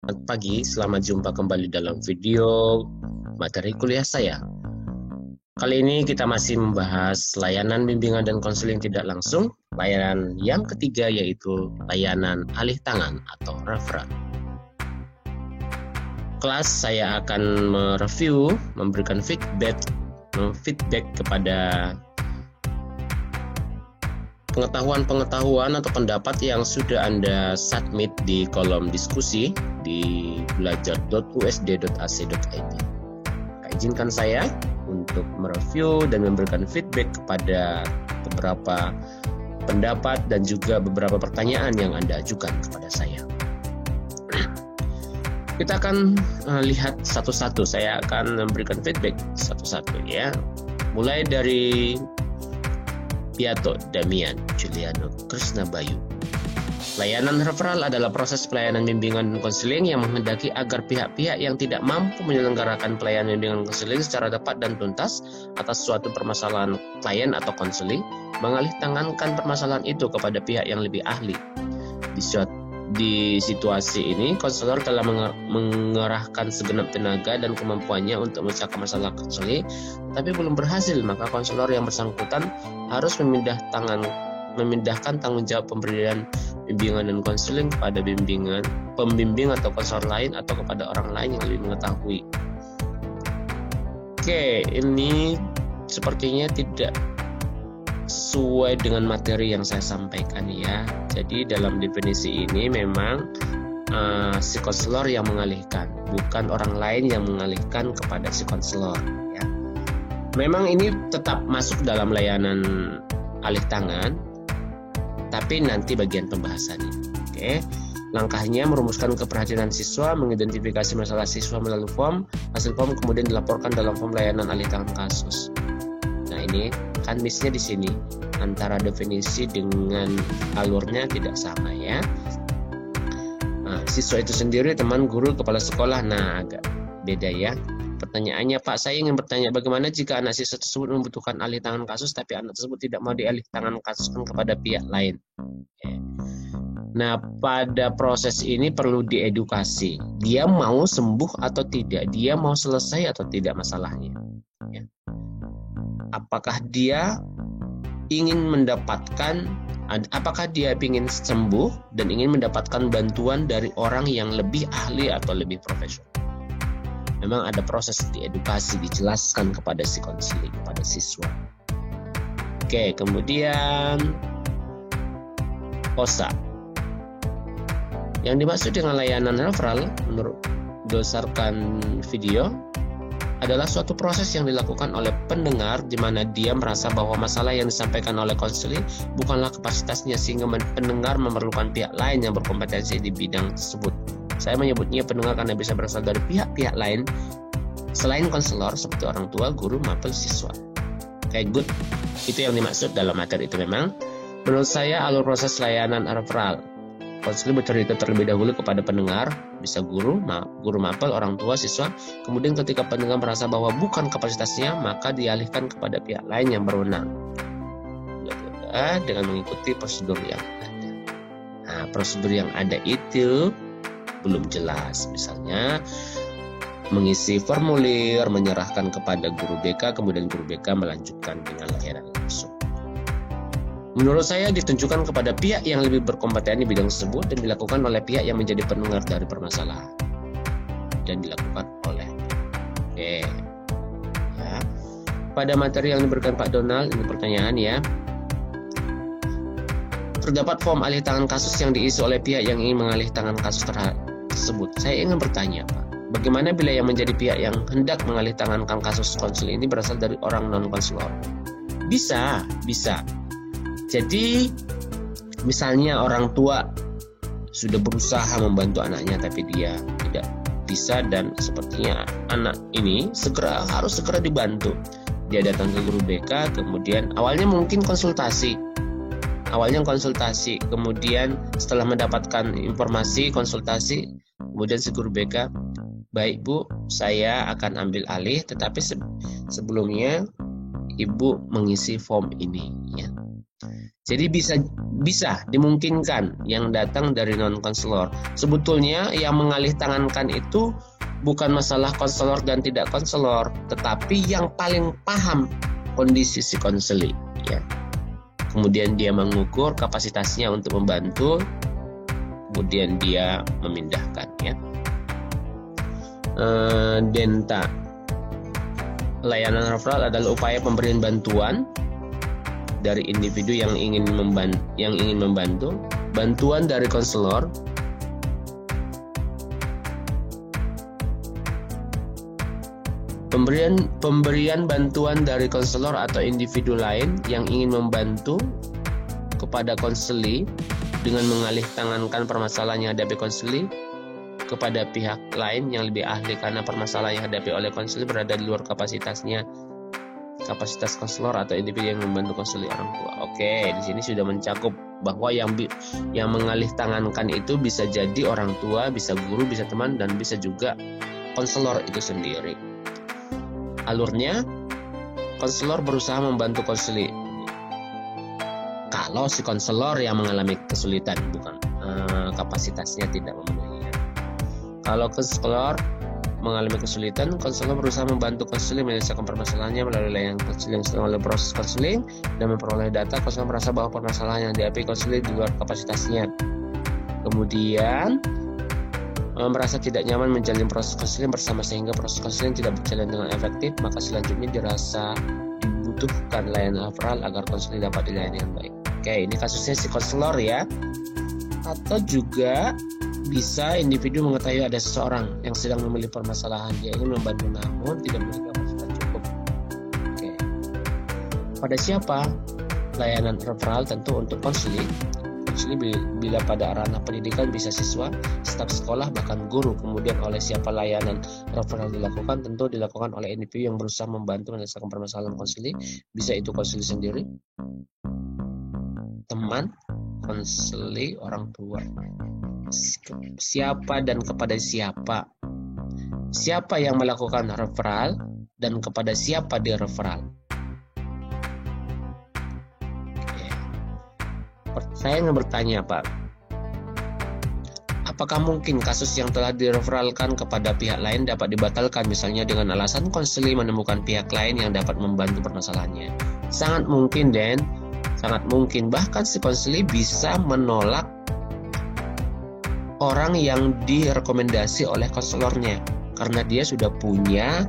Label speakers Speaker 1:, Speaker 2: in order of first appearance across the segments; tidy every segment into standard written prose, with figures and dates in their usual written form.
Speaker 1: Selamat pagi, selamat jumpa kembali dalam video materi kuliah saya. Kali ini kita masih membahas layanan bimbingan dan konseling tidak langsung. Layanan yang ketiga yaitu layanan alih tangan atau referral. Kelas saya akan mereview, memberikan feedback kepada pengetahuan atau pendapat yang sudah Anda submit di kolom diskusi di belajar.usd.ac.id. Izinkan saya untuk mereview dan memberikan feedback kepada beberapa pendapat dan juga beberapa pertanyaan yang Anda ajukan kepada saya. Kita akan lihat satu-satu. Saya akan memberikan feedback satu-satu ya. Mulai dari Piato Damian Juliano Krishna Bayu. Layanan referral adalah proses pelayanan bimbingan dan konseling yang menghendaki agar pihak-pihak yang tidak mampu menyelenggarakan pelayanan bimbingan konseling secara tepat dan tuntas atas suatu permasalahan klien atau konseling mengalih tangankan permasalahan itu kepada pihak yang lebih ahli. Di situasi ini, konselor telah mengerahkan segenap tenaga dan kemampuannya untuk memecahkan masalah konseling, tapi belum berhasil, maka konselor yang bersangkutan harus memindahkan tanggung jawab pemberian bimbingan dan konseling kepada pembimbing atau konselor lain atau kepada orang lain yang lebih mengetahui. Oke, ini sepertinya tidak sesuai dengan materi yang saya sampaikan ya. Jadi dalam definisi ini memang si konselor yang mengalihkan, bukan orang lain yang mengalihkan kepada si konselor ya. Memang ini tetap masuk dalam layanan alih tangan, tapi nanti bagian pembahasannya. Oke. Langkahnya merumuskan keprihatinan siswa, mengidentifikasi masalah siswa melalui form, hasil form kemudian dilaporkan dalam form layanan alih tangan kasus. Nah, ini kan miss-nya di sini antara definisi dengan alurnya tidak sama ya. Nah, siswa itu sendiri, teman, guru, kepala sekolah, nah agak beda ya. Pertanyaannya, Pak, saya ingin bertanya bagaimana jika anak siswa tersebut membutuhkan alih tangan kasus tapi anak tersebut tidak mau dialih tangan kasuskan kepada pihak lain. Nah, pada proses ini perlu diedukasi. Dia mau sembuh atau tidak, dia mau selesai atau tidak masalahnya. Ya. Apakah dia ingin apakah dia ingin sembuh dan ingin mendapatkan bantuan dari orang yang lebih ahli atau lebih profesional. Memang ada proses diedukasi, dijelaskan kepada si konseling, kepada siswa. Oke, kemudian OSA. Yang dimaksud dengan layanan referral menurut berdasarkan video adalah suatu proses yang dilakukan oleh pendengar di mana dia merasa bahwa masalah yang disampaikan oleh konseling bukanlah kapasitasnya sehingga pendengar memerlukan pihak lain yang berkompetensi di bidang tersebut. Saya menyebutnya pendengar karena bisa berasal dari pihak-pihak lain selain konselor seperti orang tua, guru, maupun siswa. Oke, good. Itu yang dimaksud dalam materi itu memang. Menurut saya alur proses layanan referral. Konseling bercerita terlebih dahulu kepada pendengar, bisa guru, mapel, orang tua, siswa. Kemudian ketika pendengar merasa bahwa bukan kapasitasnya, maka dialihkan kepada pihak lain yang berwenang. Dengan mengikuti prosedur yang ada. Nah, prosedur yang ada itu belum jelas. Misalnya, mengisi formulir, menyerahkan kepada guru BK, kemudian guru BK melanjutkan dengan layanan langsung. Menurut saya ditunjukkan kepada pihak yang lebih berkompeten di bidang tersebut dan dilakukan oleh pihak yang menjadi pendengar dari permasalahan dan dilakukan oleh ya. Pada materi yang diberikan Pak Donald, ini pertanyaan ya. Terdapat form alih tangan kasus yang diisi oleh pihak yang ingin mengalih tangan kasus tersebut. Saya ingin bertanya, Pak, bagaimana bila yang menjadi pihak yang hendak mengalih tangankan kasus konseling ini berasal dari orang non-konselor? Bisa. Jadi, misalnya orang tua sudah berusaha membantu anaknya tapi dia tidak bisa dan sepertinya anak ini harus segera dibantu. Dia datang ke guru BK, kemudian awalnya mungkin konsultasi, kemudian setelah mendapatkan informasi konsultasi, kemudian si guru BK, baik Bu, saya akan ambil alih, tetapi sebelumnya Ibu mengisi form ini ya. Jadi bisa dimungkinkan yang datang dari non-konselor. Sebetulnya yang mengalih tangankan itu bukan masalah konselor dan tidak konselor, tetapi yang paling paham kondisi si konseli, ya. Kemudian dia mengukur kapasitasnya untuk membantu, kemudian dia memindahkan, ya. Denta, layanan referral adalah upaya pemberian bantuan dari individu yang ingin membantu, bantuan dari konselor, pemberian bantuan dari konselor atau individu lain yang ingin membantu kepada konseli dengan mengalih tangankan permasalahan yang hadapi konseli kepada pihak lain yang lebih ahli karena permasalahan yang hadapi oleh konseli berada di luar kapasitas konselor atau individu yang membantu konseli orang tua. Oke, di sini sudah mencakup bahwa yang mengalih tangankan itu bisa jadi orang tua, bisa guru, bisa teman, dan bisa juga konselor itu sendiri. Alurnya, konselor berusaha membantu konseli kalau si konselor yang mengalami kesulitan, bukan kapasitasnya tidak memenuhi. Kalau konselor mengalami kesulitan, konselor berusaha membantu konseling menyelesaikan permasalahannya melalui layanan konseling. Setelah melalui proses konseling dan memperoleh data, konselor merasa bahwa permasalahan yang dihadapi konseling di luar kapasitasnya. Kemudian merasa tidak nyaman menjalani proses konseling bersama sehingga proses konseling tidak berjalan dengan efektif, maka selanjutnya dirasa dibutuhkan layanan referral agar konseling dapat dilayani dengan baik. Oke, ini kasusnya si konselor, ya. Atau juga bisa individu mengetahui ada seseorang yang sedang memiliki permasalahan, dia ingin membantu namun tidak memiliki kapasitas cukup. Oke. Pada siapa layanan referral? Tentu untuk konseling. Konseling bila pada ranah pendidikan bisa siswa, staf sekolah, bahkan guru. Kemudian oleh siapa layanan referral dilakukan? Tentu dilakukan oleh individu yang berusaha membantu menyelesaikan permasalahan konseling. Bisa itu konseling sendiri, teman, konseling, orang tua. Siapa dan kepada siapa? Siapa yang melakukan referral dan kepada siapa di referral? Saya ingin bertanya, Pak, apakah mungkin kasus yang telah direferalkan kepada pihak lain dapat dibatalkan misalnya dengan alasan konseling menemukan pihak lain yang dapat membantu permasalahannya? Sangat mungkin, Den. Sangat mungkin. Bahkan si konseling bisa menolak orang yang direkomendasi oleh konselornya karena dia sudah punya,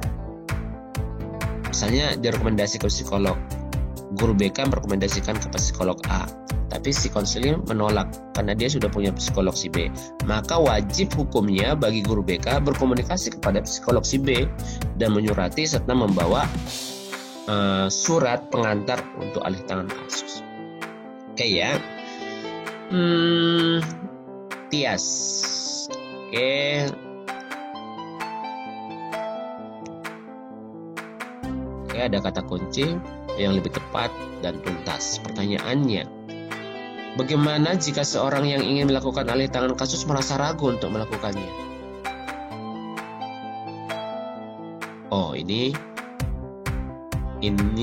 Speaker 1: misalnya direkomendasi ke psikolog, guru BK merekomendasikan ke psikolog A, tapi si konseling menolak karena dia sudah punya psikolog si B, maka wajib hukumnya bagi guru BK berkomunikasi kepada psikolog si B dan menyurati serta membawa surat pengantar untuk alih tangan kasus. Oke, ya. Tias. Oke. Oke, ada kata kunci yang lebih tepat dan tuntas. Pertanyaannya, bagaimana jika seorang yang ingin melakukan alih tangan kasus merasa ragu untuk melakukannya? Oh, ini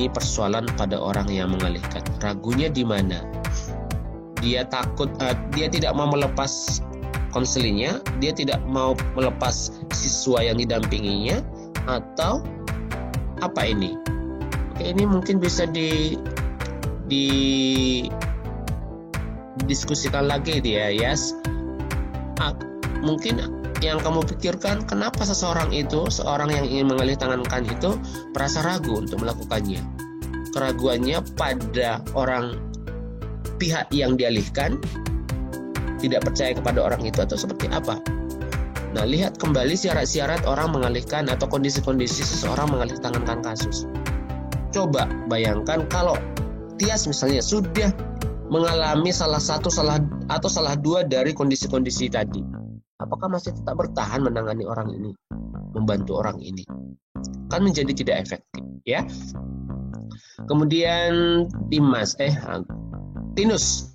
Speaker 1: persoalan pada orang yang mengalihkan. Ragunya di mana? Dia takut, dia tidak mau melepas konselingnya, dia tidak mau melepas siswa yang didampinginya, atau apa ini? Oke, ini mungkin bisa didiskusikan lagi dia, yes. Mungkin yang kamu pikirkan, kenapa seorang yang ingin mengalih tangankan itu merasa ragu untuk melakukannya? Keraguannya pada pihak yang dialihkan, tidak percaya kepada orang itu, atau seperti apa? Nah, lihat kembali syarat-syarat orang mengalihkan atau kondisi-kondisi seseorang mengalih tangankan kasus. Coba bayangkan kalau Tias misalnya sudah mengalami salah dua dari kondisi-kondisi tadi. Apakah masih tetap bertahan menangani orang ini, membantu orang ini? Kan menjadi tidak efektif, ya. Kemudian Tinus,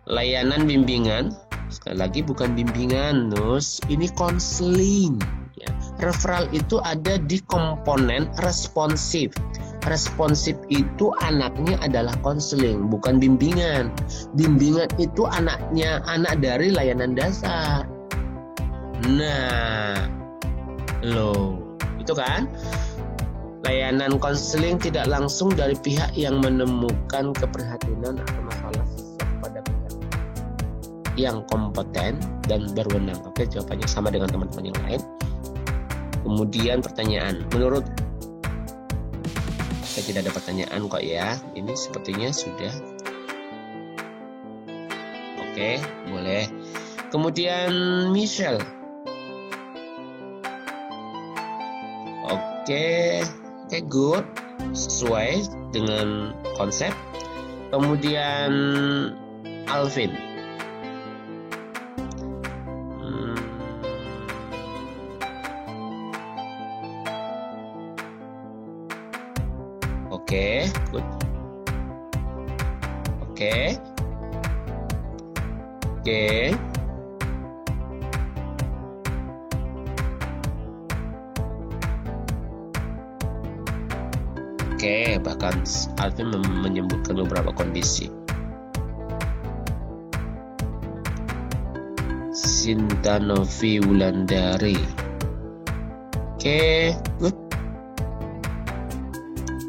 Speaker 1: layanan bimbingan, sekali lagi bukan bimbingan, Nus, ini konseling, ya. Referral itu ada di komponen responsif. Responsif itu anaknya adalah konseling, bukan bimbingan. Bimbingan itu anak dari layanan dasar. Nah, itu kan layanan konseling tidak langsung dari pihak yang menemukan keprihatinan atau masalah pada pihak yang kompeten dan berwenang. Oke, jawabannya sama dengan teman-teman yang lain. Kemudian pertanyaan, menurut saya tidak ada pertanyaan kok ya. Ini sepertinya sudah. Oke, boleh. Kemudian Michelle. Oke, good. Sesuai dengan konsep. Kemudian Alvin. Oke, good. Oke. Oke, bahkan Alvin menyebutkan beberapa kondisi. Sinta Novi Wulandari. Oke, good.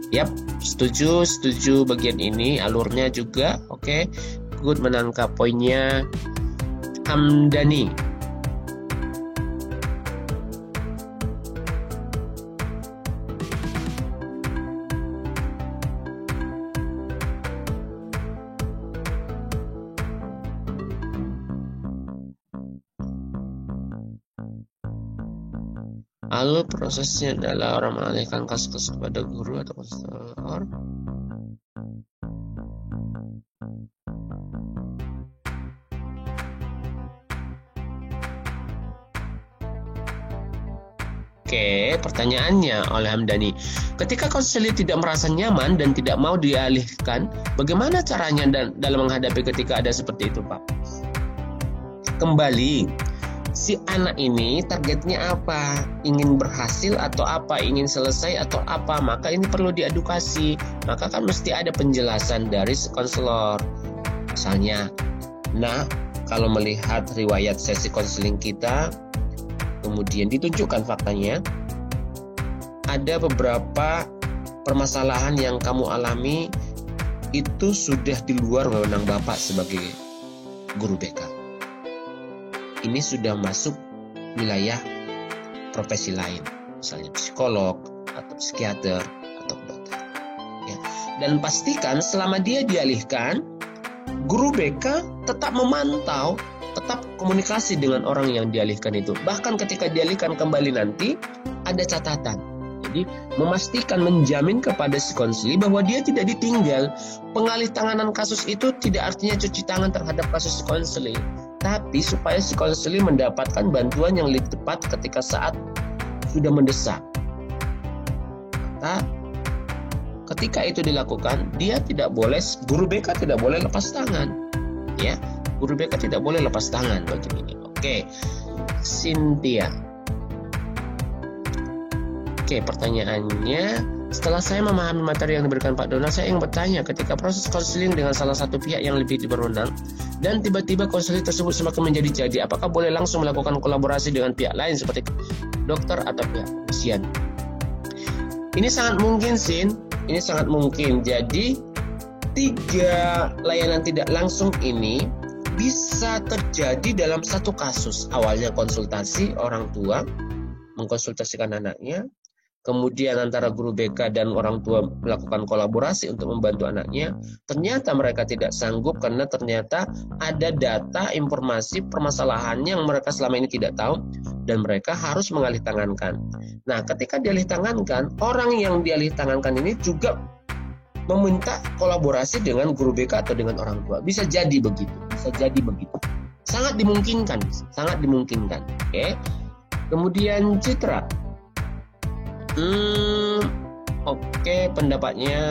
Speaker 1: Yap, setuju bagian ini, alurnya juga. Oke, good, menangkap poinnya. Hamdani. Lalu prosesnya adalah orang mengalihkan kasus kepada guru atau konselor. Oke, pertanyaannya oleh Hamdani. Ketika konselor tidak merasa nyaman dan tidak mau dialihkan, bagaimana caranya dalam menghadapi ketika ada seperti itu, Pak? Kembali, si anak ini targetnya apa? Ingin berhasil atau apa? Ingin selesai atau apa? Maka ini perlu diedukasi. Maka kan mesti ada penjelasan dari si konselor. Misalnya, kalau melihat riwayat sesi konseling kita, kemudian ditunjukkan faktanya, ada beberapa permasalahan yang kamu alami itu sudah di luar wewenang Bapak sebagai guru BK. Ini sudah masuk wilayah profesi lain, misalnya psikolog atau psikiater atau dokter. Ya. Dan pastikan selama dia dialihkan, guru BK tetap memantau, tetap komunikasi dengan orang yang dialihkan itu. Bahkan ketika dialihkan kembali nanti, ada catatan. Jadi memastikan, menjamin kepada si konseli bahwa dia tidak ditinggal. Pengalih tanganan kasus itu tidak artinya cuci tangan terhadap kasus si konseli, tapi supaya si konseli mendapatkan bantuan yang lebih tepat ketika saat sudah mendesak. Maka ketika itu dilakukan, dia tidak boleh, guru BK tidak boleh lepas tangan. Ya, guru BK tidak boleh lepas tangan bagi ini. Oke, Cynthia. Oke, pertanyaannya, setelah saya memahami materi yang diberikan Pak Donald, saya ingin bertanya, ketika proses konseling dengan salah satu pihak yang lebih berwenang dan tiba-tiba konseling tersebut semakin menjadi-jadi, apakah boleh langsung melakukan kolaborasi dengan pihak lain seperti dokter atau pihak kepolisian? Ini sangat mungkin, Sin. Ini sangat mungkin. Jadi 3 layanan tidak langsung ini bisa terjadi dalam satu kasus. Awalnya konsultasi orang tua mengkonsultasikan anaknya, kemudian antara guru BK dan orang tua melakukan kolaborasi untuk membantu anaknya. Ternyata mereka tidak sanggup karena ternyata ada data, informasi, permasalahan yang mereka selama ini tidak tahu dan mereka harus mengalih tangankan. Nah, ketika dialih tangankan, orang yang dialih tangankan ini juga meminta kolaborasi dengan guru BK atau dengan orang tua. Bisa jadi begitu. Sangat dimungkinkan, Oke. Kemudian Citra. Oke, pendapatnya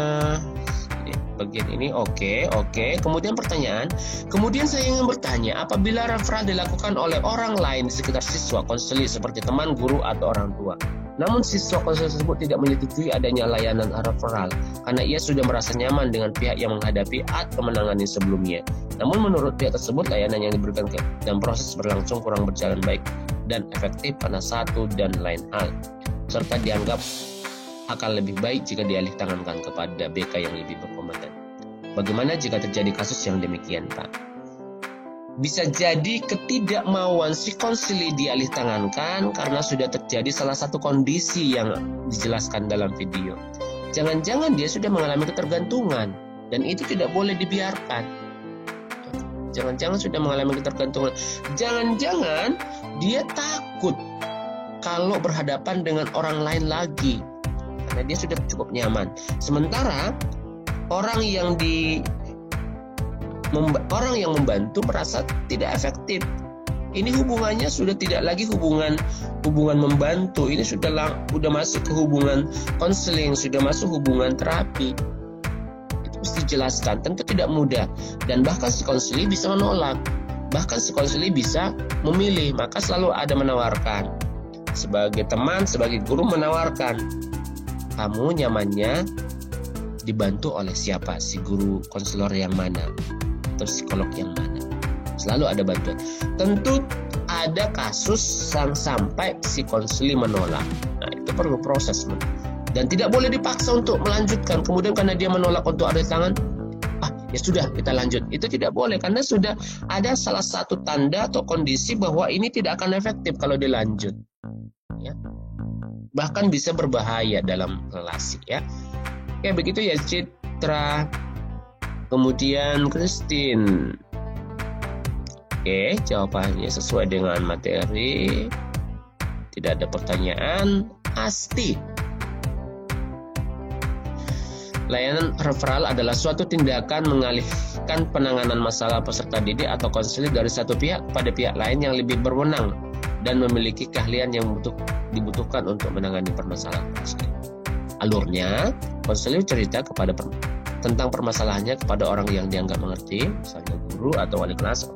Speaker 1: bagian ini. Oke. Kemudian pertanyaan. Kemudian saya ingin bertanya, apabila referral dilakukan oleh orang lain di sekitar siswa konseling seperti teman, guru, atau orang tua, namun siswa konseling tersebut tidak menyetujui adanya layanan referral karena ia sudah merasa nyaman dengan pihak yang menghadapi atau menangani sebelumnya. Namun menurut pihak tersebut, layanan yang diberikan dan proses berlangsung kurang berjalan baik dan efektif karena satu dan lain hal, serta dianggap akan lebih baik jika dialih tangankan kepada BK yang lebih berkompeten. Bagaimana jika terjadi kasus yang demikian, Pak? Bisa jadi ketidakmauan si konsili dialih tangankan karena sudah terjadi salah satu kondisi yang dijelaskan dalam video. Jangan-jangan dia sudah mengalami ketergantungan dan itu tidak boleh dibiarkan. Jangan-jangan sudah mengalami ketergantungan. Jangan-jangan dia takut kalau berhadapan dengan orang lain lagi karena dia sudah cukup nyaman. Sementara orang yang membantu merasa tidak efektif. Ini hubungannya sudah tidak lagi hubungan membantu. Ini sudah masuk ke hubungan konseling, sudah masuk hubungan terapi. Itu mesti dijelaskan. Tentu tidak mudah dan bahkan si konseling bisa menolak. Bahkan si konseling bisa memilih. Maka selalu ada menawarkan. Sebagai teman, sebagai guru menawarkan, kamu nyamannya dibantu oleh siapa? Si guru konselor yang mana? Atau psikolog yang mana? Selalu ada bantuan. Tentu ada kasus sampai si konseling menolak. Nah, itu perlu proses. Dan tidak boleh dipaksa untuk melanjutkan. Kemudian karena dia menolak untuk ada tangan, ya sudah kita lanjut. Itu tidak boleh karena sudah ada salah satu tanda atau kondisi bahwa ini tidak akan efektif kalau dilanjut. Ya. Bahkan bisa berbahaya dalam relasi ya. Oke, begitu ya Citra. Kemudian Christine. Oke, jawabannya sesuai dengan materi. Tidak ada pertanyaan. Asti. Layanan referral adalah suatu tindakan mengalihkan penanganan masalah peserta didik atau konseling dari satu pihak kepada pihak lain yang lebih berwenang dan memiliki keahlian yang dibutuhkan untuk menangani permasalahan konseling. Alurnya, konseling cerita tentang permasalahannya kepada orang yang dianggap mengerti, misalnya guru atau wali kelas.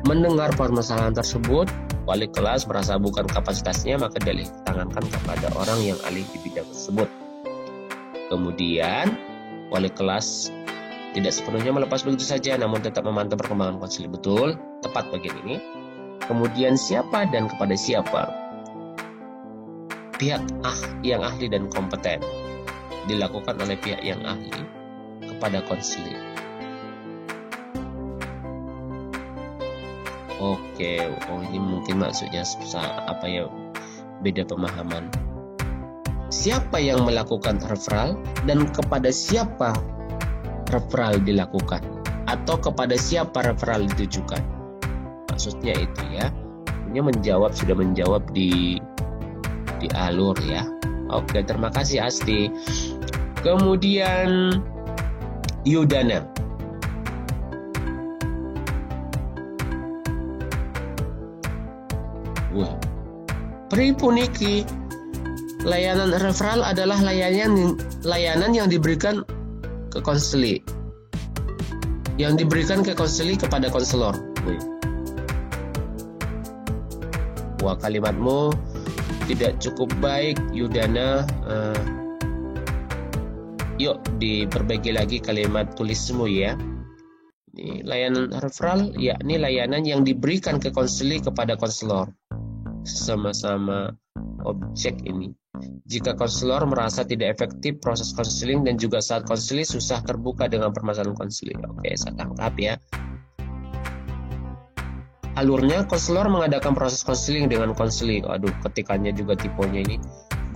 Speaker 1: Mendengar permasalahan tersebut, wali kelas merasa bukan kapasitasnya, maka dialih tangankan kepada orang yang ahli di bidang tersebut. Kemudian, wali kelas tidak sepenuhnya melepas begitu saja, namun tetap memantau perkembangan konseling. Betul, tepat bagian ini. Kemudian siapa dan kepada siapa? Pihak yang ahli dan kompeten. Dilakukan oleh pihak yang ahli kepada konseling. Oke, ini mungkin maksudnya beda pemahaman. Siapa yang melakukan referral dan kepada siapa referral dilakukan atau kepada siapa referral ditujukan? Maksudnya itu ya. Ini sudah menjawab di alur ya. Oke, terima kasih Asti. Kemudian Yudana. Pripuniki. Layanan referral adalah layanan yang diberikan ke konseling. Yang diberikan ke konseling kepada konselor. Wah, kalimatmu tidak cukup baik, Yudana. Yuk diperbaiki lagi kalimat tulismu ya. Ini layanan referral, yakni layanan yang diberikan ke konseling kepada konselor. Sama-sama objek ini. Jika konselor merasa tidak efektif proses konseling dan juga saat konseling susah terbuka dengan permasalahan konseling. Oke, saya tangkap ya. Alurnya, konselor mengadakan proses konseling dengan konseling. Aduh, ketikannya juga tipenya ini.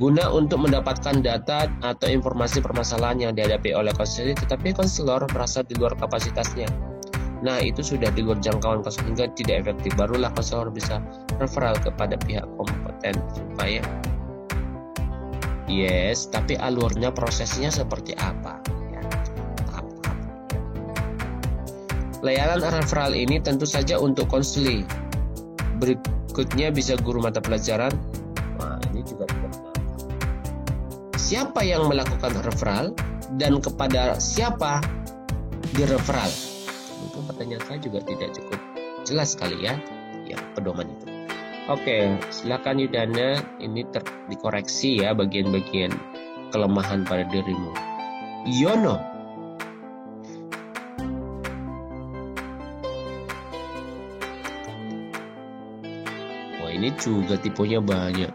Speaker 1: Guna untuk mendapatkan data atau informasi permasalahan yang dihadapi oleh konseling, tetapi konselor merasa di luar kapasitasnya. Nah, itu sudah di luar jangkauan konseling sehingga tidak efektif. Barulah konselor bisa referral kepada pihak kompeten supaya tapi alurnya prosesnya seperti apa? Ya. Layanan referral ini tentu saja untuk konseling. Berikutnya bisa guru mata pelajaran. Nah, ini juga tidak benar. Siapa yang melakukan referral dan kepada siapa direferal? Mungkin pertanyaan saya juga tidak cukup jelas sekali ya pedoman itu. Oke, silakan Yudana, ini dikoreksi ya bagian-bagian kelemahan pada dirimu. Yono. Wah, ini juga tipenya banyak.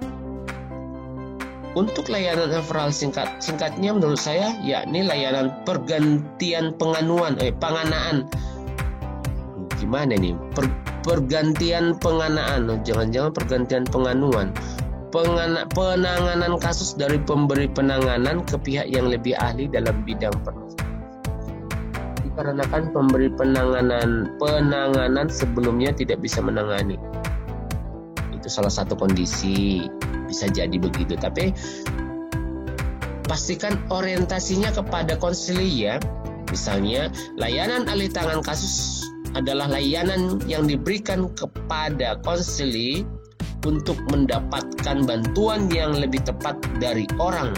Speaker 1: Untuk layanan referral singkatnya menurut saya yakni layanan pergantian penganaan. Gimana nih? Pergantian penganaan. Jangan-jangan pergantian penganuan. Penanganan kasus dari pemberi penanganan ke pihak yang lebih ahli dalam bidang permasalahan. Dikarenakan pemberi penanganan sebelumnya tidak bisa menangani. Itu salah satu kondisi. Bisa jadi begitu, tapi pastikan orientasinya kepada konsili ya. Misalnya, layanan alih tangan kasus adalah layanan yang diberikan kepada konsili untuk mendapatkan bantuan yang lebih tepat dari orang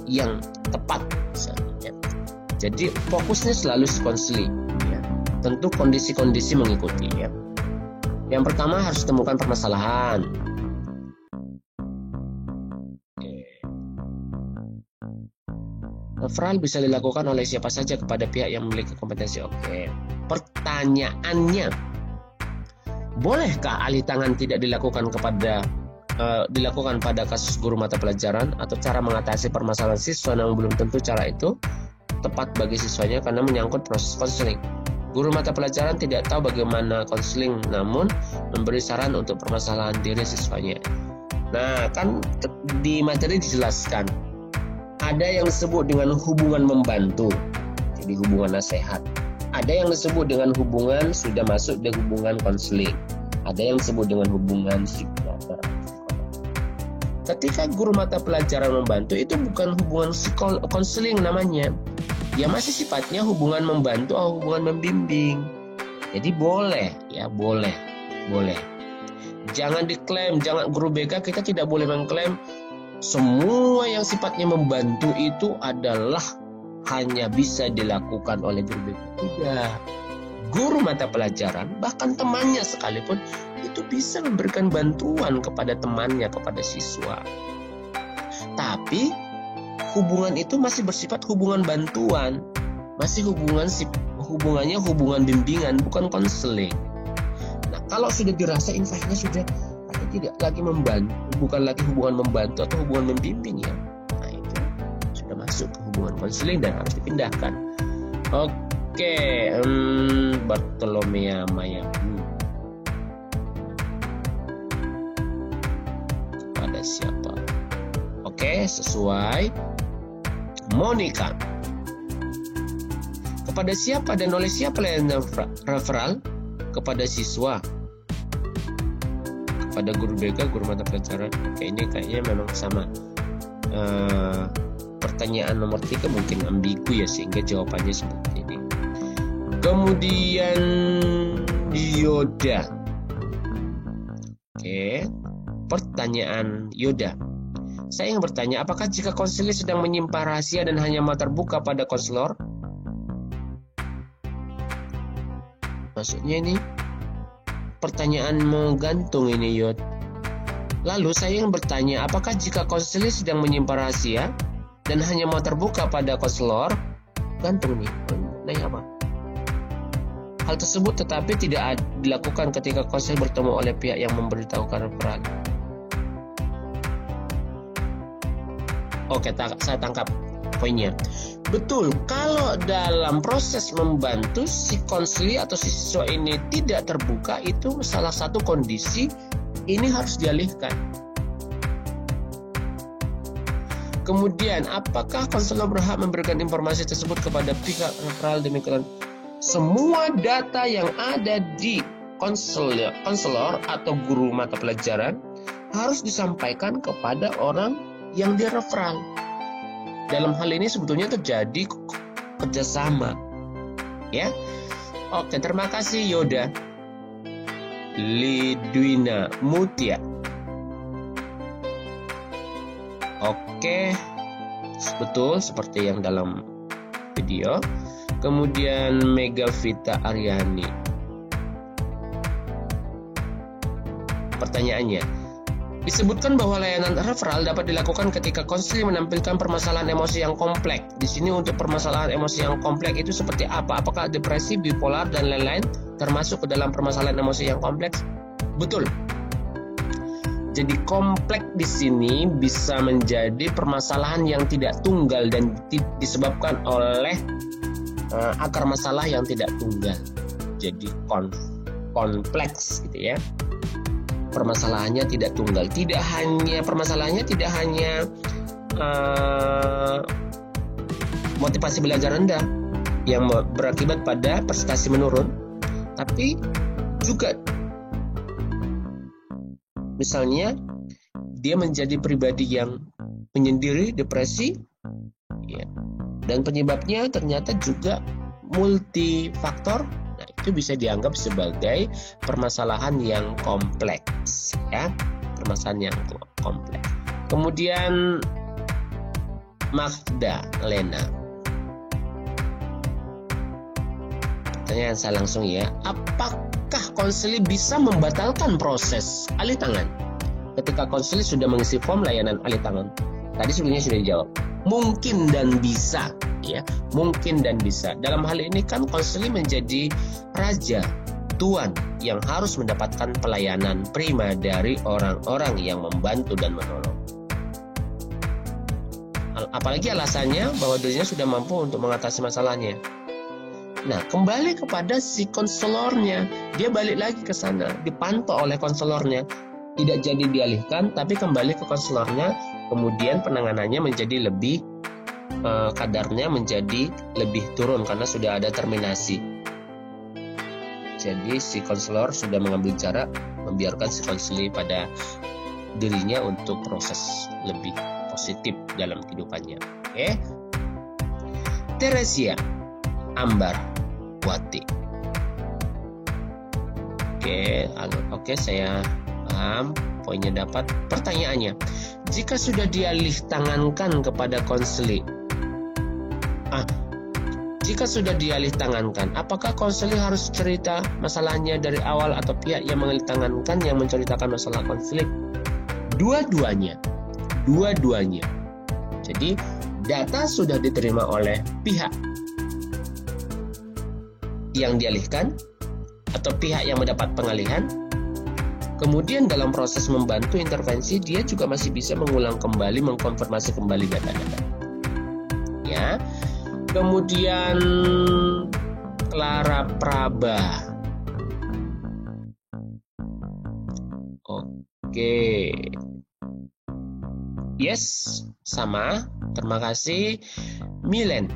Speaker 1: yang tepat misalnya. Jadi fokusnya selalu konsili ya. Tentu kondisi-kondisi mengikuti ya. Yang pertama harus temukan permasalahan. Referral bisa dilakukan oleh siapa saja kepada pihak yang memiliki kompetensi. Oke. Pertanyaannya, bolehkah alih tangan tidak dilakukan pada kasus guru mata pelajaran atau cara mengatasi permasalahan siswa namun belum tentu cara itu tepat bagi siswanya karena menyangkut proses konseling. Guru mata pelajaran tidak tahu bagaimana konseling namun memberi saran untuk permasalahan diri siswanya. Nah, kan di materi dijelaskan ada yang disebut dengan hubungan membantu, jadi hubungan nasihat. Ada yang disebut dengan hubungan sudah masuk di hubungan konseling. Ada yang disebut dengan hubungan psikiater. Ketika guru mata pelajaran membantu, itu bukan hubungan konseling namanya. Ya masih sifatnya hubungan membantu atau hubungan membimbing. Jadi boleh. Jangan diklaim, guru BK kita tidak boleh mengklaim semua yang sifatnya membantu itu adalah hanya bisa dilakukan oleh guru BK. Tidak. Guru mata pelajaran, bahkan temannya sekalipun, itu bisa memberikan bantuan kepada temannya, kepada siswa. Tapi, hubungan itu masih bersifat hubungan bantuan. Masih hubungannya hubungan bimbingan, bukan konseling. Nah, kalau sudah dirasa insight-nya sudah tidak lagi membantu, bukan lagi hubungan membantu atau hubungan membimbing ya. Nah itu sudah masuk ke hubungan konseling dan harus dipindahkan. Oke, Bartolomea Maya kepada siapa? Oke, sesuai. Monica, kepada siapa dan oleh siapa layanan referral? Kepada siswa, pada guru BK, guru mata pelajaran. Oke, ini kayaknya memang sama. Pertanyaan nomor 3 mungkin ambigu ya, sehingga jawabannya seperti ini. Kemudian Yoda. Oke, pertanyaan Yoda. Saya ingin bertanya, apakah jika konselor sedang menyimpan rahasia dan hanya mau terbuka pada konselor? Maksudnya ini pertanyaan menggantung ini Yod. Lalu saya ingin bertanya, apakah jika konselor sedang menyimpan rahasia dan hanya mau terbuka pada konselor? Gantung nih. Nanya apa? Hal tersebut tetapi tidak dilakukan ketika konselor bertemu oleh pihak yang memberitahukan referral. Oke, saya tangkap poinnya. Betul, kalau dalam proses membantu si konseli atau si siswa ini tidak terbuka, itu salah satu kondisi ini harus dialihkan. Kemudian, apakah konselor berhak memberikan informasi tersebut kepada pihak referral? Demikian, semua data yang ada di konselor atau guru mata pelajaran harus disampaikan kepada orang yang direferral. Dalam hal ini sebetulnya terjadi kerjasama, ya. Oke, terima kasih Yoda. Lidwina Mutia. Oke, betul seperti yang dalam video. Kemudian Megavita Aryani. Pertanyaannya, disebutkan bahwa layanan referral dapat dilakukan ketika konseling menampilkan permasalahan emosi yang kompleks. Di sini untuk permasalahan emosi yang kompleks itu seperti apa? Apakah depresi, bipolar, dan lain-lain termasuk ke dalam permasalahan emosi yang kompleks? Betul. Jadi kompleks di sini bisa menjadi permasalahan yang tidak tunggal dan disebabkan oleh akar masalah yang tidak tunggal. Jadi kompleks gitu ya. Permasalahannya tidak tunggal. Permasalahannya tidak hanya motivasi belajar rendah yang berakibat pada prestasi menurun, tapi juga misalnya dia menjadi pribadi yang menyendiri, depresi, ya, dan penyebabnya ternyata juga multifaktor. Nah, itu bisa dianggap sebagai permasalahan yang kompleks, ya, permasalahan yang kompleks. Kemudian Magda Lena, pertanyaan saya langsung ya, apakah konseling bisa membatalkan proses alih tangan ketika konseling sudah mengisi form layanan alih tangan? Tadi sebenarnya sudah dijawab, mungkin dan bisa, ya, mungkin dan bisa. Dalam hal ini kan konseling menjadi raja, tuan yang harus mendapatkan pelayanan prima dari orang-orang yang membantu dan menolong. Apalagi alasannya bahwa dirinya sudah mampu untuk mengatasi masalahnya. Nah, kembali kepada si konselornya, dia balik lagi ke sana, dipantau oleh konselornya, tidak jadi dialihkan, tapi kembali ke konselornya, kemudian penanganannya menjadi lebih kadarnya menjadi lebih turun karena sudah ada terminasi. Jadi si konselor sudah mengambil cara membiarkan si konseling pada dirinya untuk proses lebih positif dalam kehidupannya. Oke. Teresia Ambar Wati. Oke, saya paham, poinnya dapat. Pertanyaannya, jika sudah dialih tangankan kepada konseling, jika sudah dialih tangankan, apakah konseling harus cerita masalahnya dari awal atau pihak yang mengalih tangankan yang menceritakan masalah konseling? Dua-duanya. Jadi data sudah diterima oleh pihak yang dialihkan atau pihak yang mendapat pengalihan. Kemudian dalam proses membantu intervensi, dia juga masih bisa mengulang kembali, mengkonfirmasi kembali data-data. Ya. Kemudian Clara Praba. Oke. Yes, sama. Terima kasih. Milen.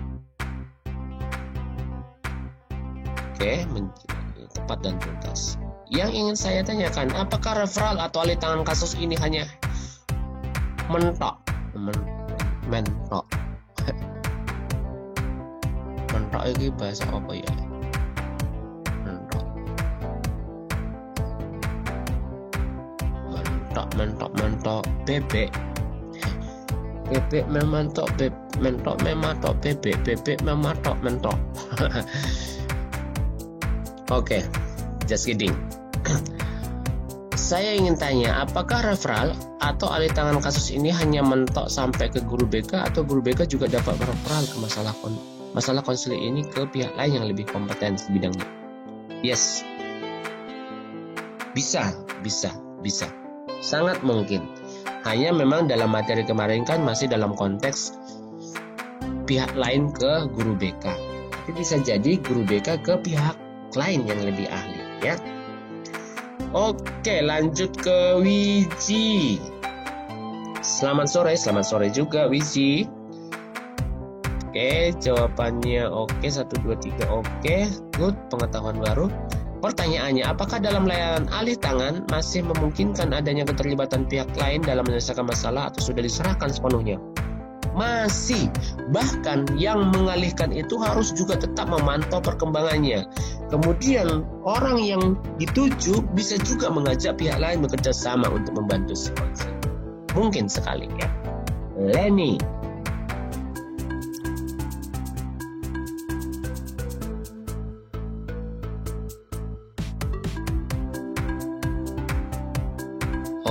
Speaker 1: Oke, tepat dan tuntas. Yang ingin saya tanyakan, apakah referral atau alih tangan kasus ini hanya mentok? Mentok ini bahasa apa ya? Mentok bebek memantok mentok mematok bebek mematok mentok. Oke, just kidding. Saya ingin tanya, apakah referral atau alih tangan kasus ini hanya mentok sampai ke guru BK atau guru BK juga dapat referral ke masalah konseling ini ke pihak lain yang lebih kompeten di bidangnya? Yes. Bisa. Sangat mungkin. Hanya memang dalam materi kemarin kan masih dalam konteks pihak lain ke guru BK. Tapi bisa jadi guru BK ke pihak lain yang lebih ahli, ya. Oke, lanjut ke Wiji. Selamat sore juga Wiji. Oke, jawabannya oke, 1, 2, 3, oke, good, pengetahuan baru. Pertanyaannya, apakah dalam layanan alih tangan masih memungkinkan adanya keterlibatan pihak lain dalam menyelesaikan masalah atau sudah diserahkan sepenuhnya? Masih, bahkan yang mengalihkan itu harus juga tetap memantau perkembangannya. Kemudian orang yang dituju bisa juga mengajak pihak lain bekerja sama untuk membantu si konseling. Mungkin sekali, ya. Leni.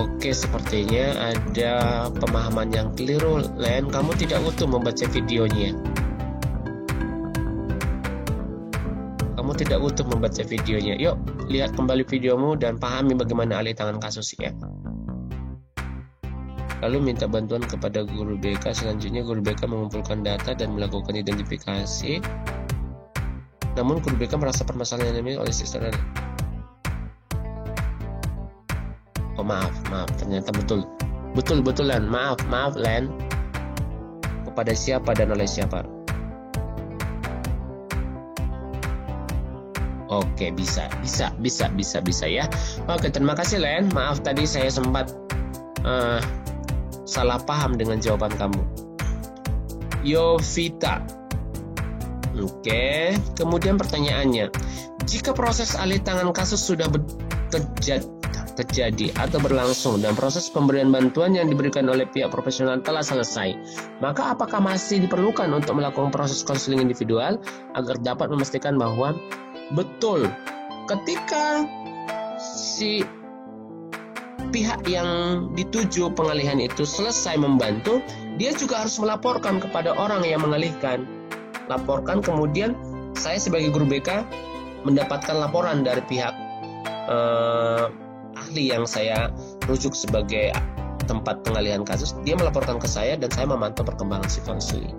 Speaker 1: Oke, sepertinya ada pemahaman yang keliru, Len. Kamu tidak utuh membaca videonya. Kamu tidak utuh membaca videonya. Yuk, lihat kembali videomu dan pahami bagaimana alih tangan kasus ya. Lalu minta bantuan kepada guru BK. Selanjutnya guru BK mengumpulkan data dan melakukan identifikasi. Namun guru BK merasa permasalahan ini oleh siswa. Oh maaf, ternyata betulan. Maaf Len. Kepada siapa dan oleh siapa? Oke, bisa ya. Oke, terima kasih Len. Maaf tadi saya sempat salah paham dengan jawaban kamu. Yovita. Oke, kemudian pertanyaannya, jika proses alih tangan kasus sudah terjadi atau berlangsung dan proses pemberian bantuan yang diberikan oleh pihak profesional telah selesai, maka apakah masih diperlukan untuk melakukan proses konseling individual agar dapat memastikan bahwa betul ketika si pihak yang dituju pengalihan itu selesai membantu, dia juga harus melaporkan kepada orang yang mengalihkan. Laporkan, kemudian saya sebagai guru BK mendapatkan laporan dari pihak ahli yang saya rujuk sebagai tempat pengalihan kasus. Dia melaporkan ke saya dan saya memantau perkembangan si konseling.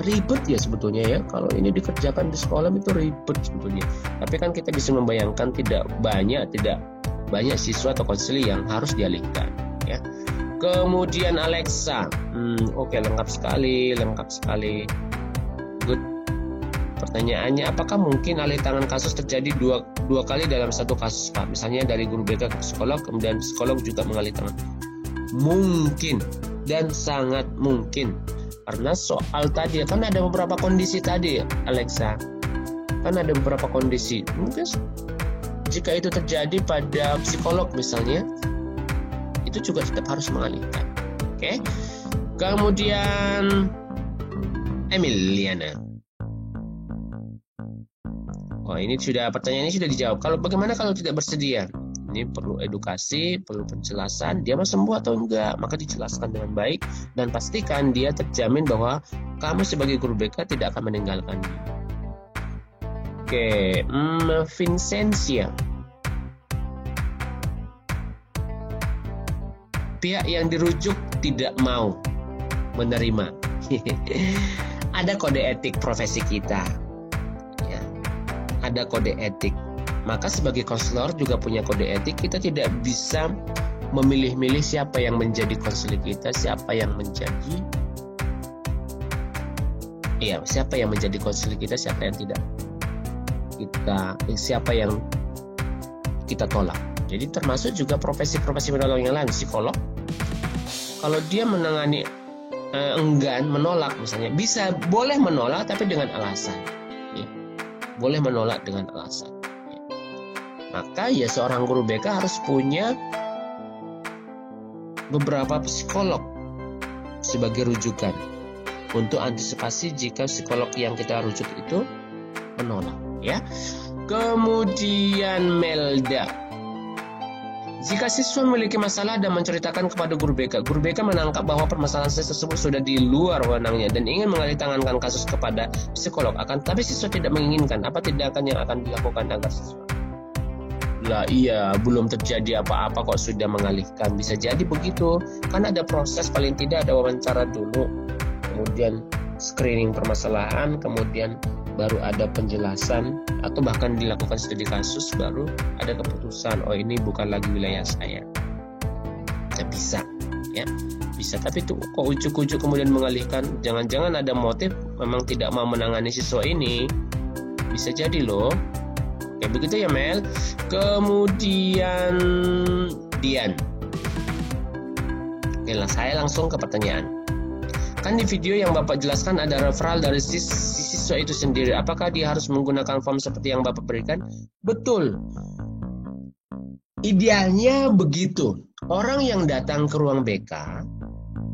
Speaker 1: Ribet ya sebetulnya ya, kalau ini dikerjakan di sekolah itu ribet sebetulnya. Tapi kan kita bisa membayangkan tidak banyak siswa atau konseling yang harus dialihkan ya. Kemudian Alexa, oke, lengkap sekali. Good. Pertanyaannya, apakah mungkin alih tangan kasus terjadi dua kali dalam satu kasus, Pak? Misalnya dari guru BK ke psikolog, kemudian psikolog juga mengalih tangan. Mungkin dan sangat mungkin. Karena soal tadi kan ada beberapa kondisi tadi, Alexa. Kan ada beberapa kondisi. Mungkin jika itu terjadi pada psikolog misalnya, itu juga tetap harus mengalihkan. Oke. Kemudian Emiliana. Oh, ini pertanyaan ini sudah dijawab. Bagaimana kalau tidak bersedia? Ini perlu edukasi, perlu penjelasan, dia mau sembuh atau enggak, maka dijelaskan dengan baik dan pastikan dia terjamin bahwa kamu sebagai guru BK tidak akan meninggalkan dia. Oke, Vincentia. Pihak yang dirujuk tidak mau menerima. Ada kode etik profesi kita. Ya. Ada kode etik. Maka sebagai konselor juga punya kode etik. Kita tidak bisa memilih-milih siapa yang menjadi konselor kita, siapa yang menjadi konselor kita, siapa yang tidak. Siapa yang kita tolak. Jadi termasuk juga profesi-profesi penolong yang lain, psikolog. Kalau dia menangani enggan, menolak misalnya, boleh menolak tapi dengan alasan. Ya. Boleh menolak dengan alasan. Ya. Maka ya seorang guru BK harus punya beberapa psikolog sebagai rujukan untuk antisipasi jika psikolog yang kita rujuk itu menolak. Ya. Kemudian Melda. Jika siswa memiliki masalah dan menceritakan kepada guru BK menangkap bahwa permasalahan tersebut sudah di luar wewenangnya dan ingin mengalihtangankan kasus kepada psikolog, tapi siswa tidak menginginkan, apa tindakan yang akan dilakukan agar siswa? Lah iya, belum terjadi apa-apa kok sudah mengalihkan. Bisa jadi begitu, kan ada proses, paling tidak ada wawancara dulu, kemudian screening permasalahan, kemudian baru ada penjelasan atau bahkan dilakukan studi kasus, baru ada keputusan, oh ini bukan lagi wilayah saya. Bisa ya, bisa, tapi itu kok ujuk-ujuk kemudian mengalihkan, jangan-jangan ada motif memang tidak mau menangani siswa ini, bisa jadi loh. Kayak begitu ya Mel. Kemudian Dian. Oke, saya langsung ke pertanyaan. Kan di video yang Bapak jelaskan ada referral dari siswa itu sendiri. Apakah dia harus menggunakan form seperti yang Bapak berikan? Betul. Idealnya begitu. Orang yang datang ke ruang BK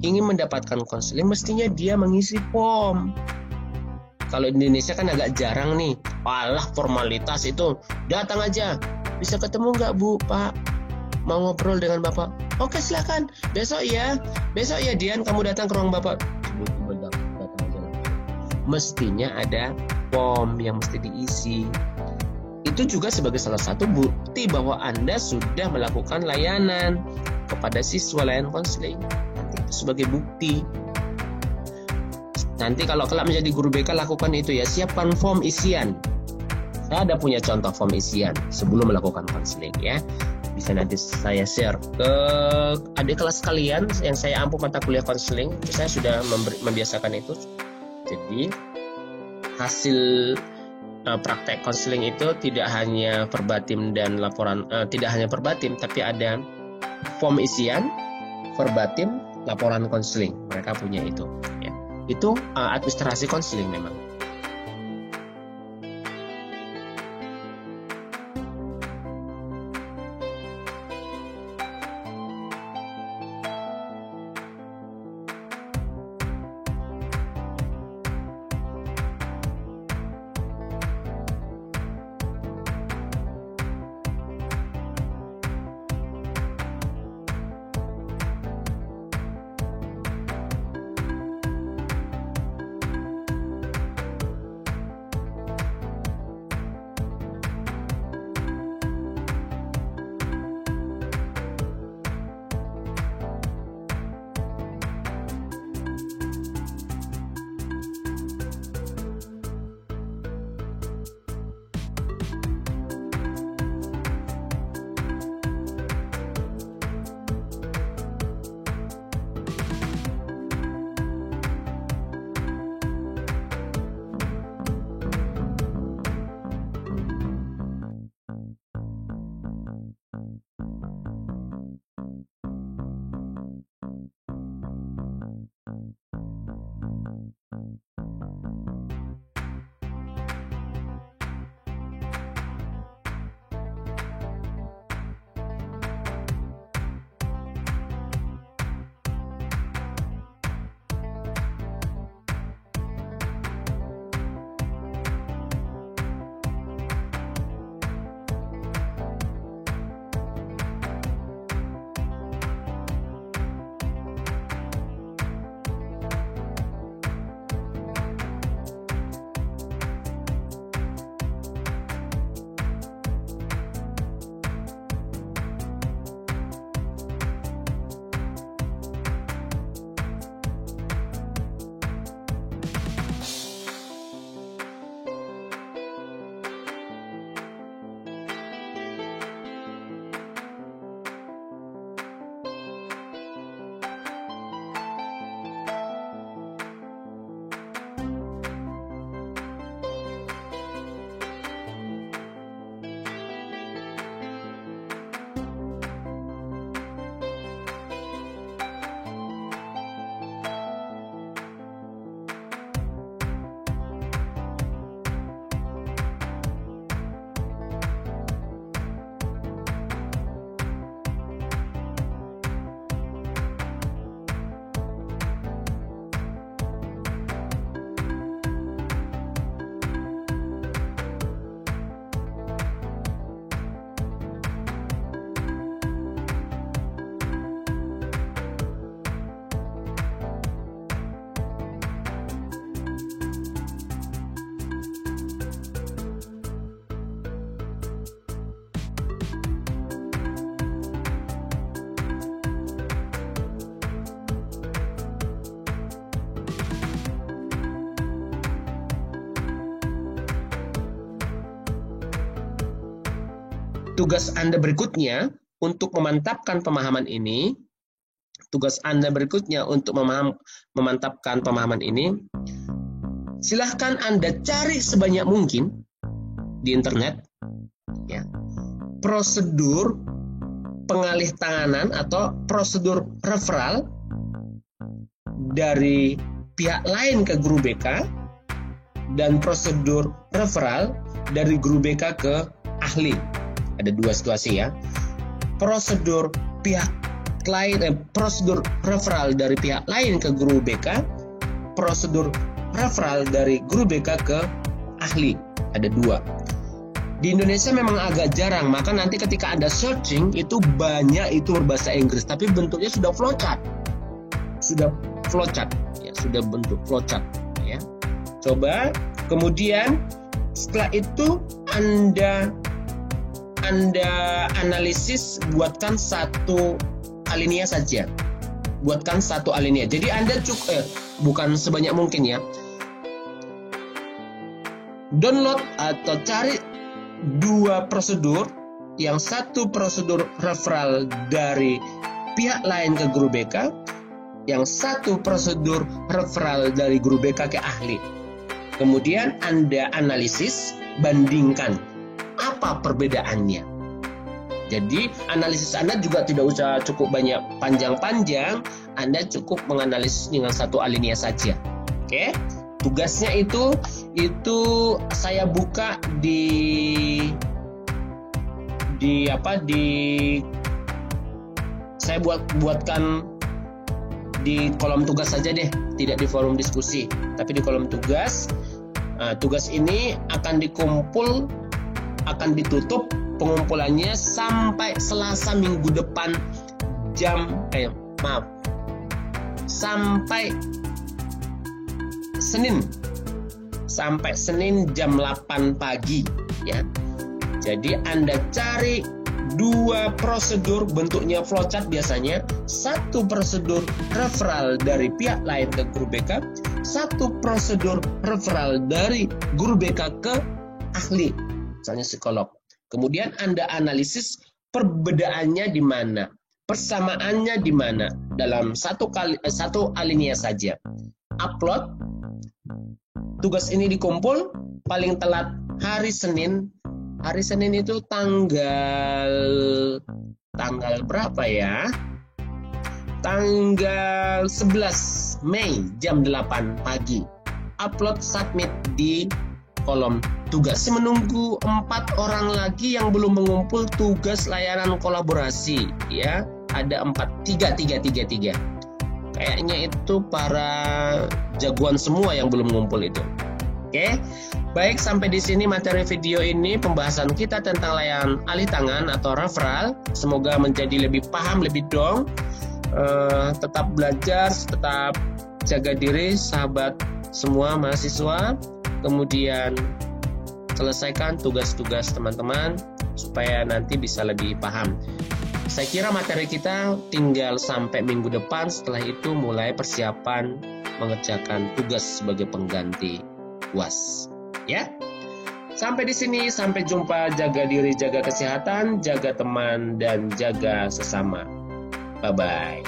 Speaker 1: ingin mendapatkan konseling, mestinya dia mengisi form. Kalau di Indonesia kan agak jarang nih. Alah, formalitas itu. Datang aja. Bisa ketemu nggak Bu, Pak? mau ngobrol dengan Bapak. Oke, silakan. Besok ya Dian, kamu datang ke ruang Bapak. Tiba-tiba datang aja. Mestinya ada form yang mesti diisi. Itu juga sebagai salah satu bukti bahwa Anda sudah melakukan layanan kepada siswa, layanan konseling. Nanti itu sebagai bukti. Nanti kalau kelak menjadi guru BK, lakukan itu ya, siapkan form isian. Saya ada punya contoh form isian sebelum melakukan konseling ya. Bisa nanti saya share ke adik kelas kalian yang saya ampuh mata kuliah konseling. Saya sudah membiasakan itu. Jadi hasil praktek konseling itu tidak hanya verbatim dan laporan, tidak hanya verbatim, tapi ada form isian, verbatim, laporan konseling. Mereka punya itu. Ya. Itu administrasi konseling memang. Tugas Anda berikutnya untuk memantapkan pemahaman ini, memantapkan pemahaman ini, silahkan Anda cari sebanyak mungkin di internet ya, prosedur pengalih tanganan atau prosedur referral dari pihak lain ke guru BK dan prosedur referral dari guru BK ke ahli. Ada dua situasi ya. Prosedur prosedur referral dari pihak lain ke guru BK, prosedur referral dari guru BK ke ahli. Ada dua. Di Indonesia memang agak jarang, maka nanti ketika Anda searching itu banyak itu berbahasa Inggris, tapi bentuknya sudah flowchart. Sudah flowchart, ya, sudah bentuk flowchart, ya. Coba, kemudian setelah itu Anda analisis, buatkan satu alinea saja. Buatkan satu alinea. Jadi Anda bukan sebanyak mungkin ya. Download atau cari 2 prosedur, yang satu prosedur referral dari pihak lain ke guru BK, yang satu prosedur referral dari guru BK ke ahli. Kemudian Anda analisis, bandingkan apa perbedaannya. Jadi analisis Anda juga tidak usah cukup banyak panjang-panjang, Anda cukup menganalisis dengan satu alinea saja. Oke? Tugasnya itu saya buka saya buatkan di kolom tugas saja deh, tidak di forum diskusi, tapi di kolom tugas. Tugas ini akan ditutup pengumpulannya sampai Selasa minggu depan sampai Senin jam 8 pagi ya. Jadi Anda cari 2 prosedur, bentuknya flowchart biasanya, satu prosedur referral dari pihak lain ke guru BK, satu prosedur referral dari guru BK ke ahli, misalnya psikolog. Kemudian Anda analisis perbedaannya di mana, persamaannya di mana dalam satu alinea saja. Upload. Tugas ini dikumpul paling telat hari Senin. Hari Senin itu tanggal berapa ya? Tanggal 11 Mei jam 8 pagi. Upload, submit di kolom tugas. Menunggu 4 orang lagi yang belum mengumpul tugas layanan kolaborasi ya. Ada 3. Kayaknya itu para jagoan semua yang belum ngumpul itu. Oke. Baik, sampai di sini materi video ini, pembahasan kita tentang layanan alih tangan atau referral. Semoga menjadi lebih paham, lebih dong. Tetap belajar, tetap jaga diri, sahabat semua mahasiswa. Kemudian selesaikan tugas-tugas teman-teman supaya nanti bisa lebih paham. Saya kira materi kita tinggal sampai minggu depan, setelah itu mulai persiapan mengerjakan tugas sebagai pengganti UAS. Ya. Sampai di sini, sampai jumpa. Jaga diri, jaga kesehatan, jaga teman, dan jaga sesama. Bye-bye.